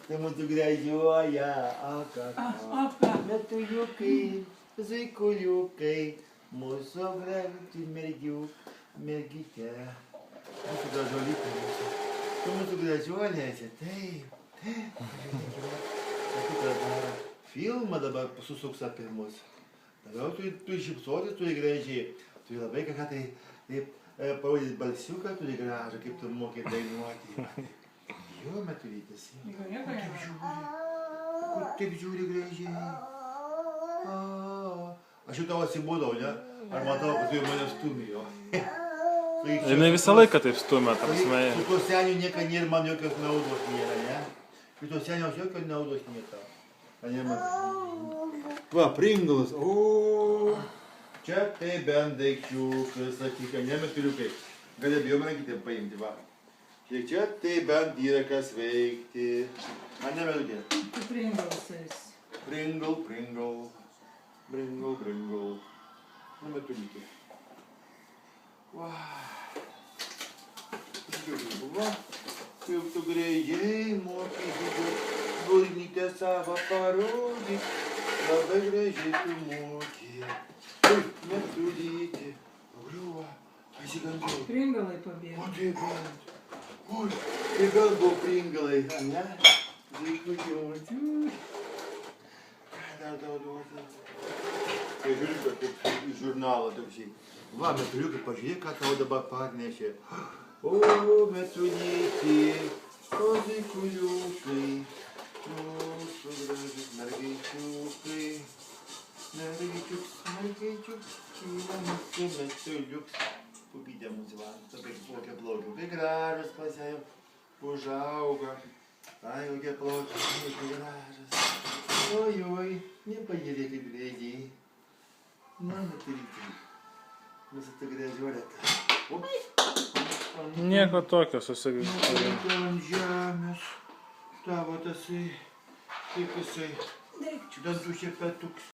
tai mūsų gražiuoja, metuliukai, zuikuliukai, mūsų graži mergytė, mūsų gražuolytė mūsų. Tu mūsų gražuolėse, taip, taip, filmą dabar susuks apie mus. Dabar tu šypsotis turi gražiai, turi labai kažką taip parodyti balsiuką, turi gražą, kaip tu moki dainuoti. Jo, metulytis. Taip žiūri gražiai. Aš jau tau atsibūdau, ne? Ar matau, kad tu jau mane stumėjo. Jinai visą laiką taip stumia, ta prasme. Su to seniu nieka nėra, man jokios naudos nėra, ne? Su to seniaus jokios naudos nėra. Va, Pringles. O, čia tai bent daikčiukas, sakyka, ne metuliukai. Gali abiem rankytėm paimti, va. Čia tai bent yra kas veikti. A ne melgė? Tu Pringlesais. Pringle. Na metuliukai. Va. Žiūrėjau, va. Kaip tu gražiai moki burnytę savo parodyk. Labai gražiai tu moki. Metulytė. Griuva. Pasigandau. Pringlai pabėgo. O tai bent. Oi, tai bent buvo Pringlai, a ne? Zikučiu. Ką dar tau duoti? Tai žiūrėk, kaip iš žurnalo toksai. Va, metuliukai, pažiūrėk, ką tau dabar parnešė. O, metulytė, o zikuliukai, mūsų gražus mergaičiukai. Mergaičiuks, yra mūsų metuliuks. Pupytė mūsų va, tokie plaukiukai gražus pasėjau, užauga. Ai, kokie plaukiukai gražus. Oi, nepažiūrėk kaip gražiai. Na, metulytė. Mūsų ta gražiuolė. Nieko tokio susigrįžti. Nukrito ant žemės. Tavo tasai, kaip jisai, dantų šepetuks.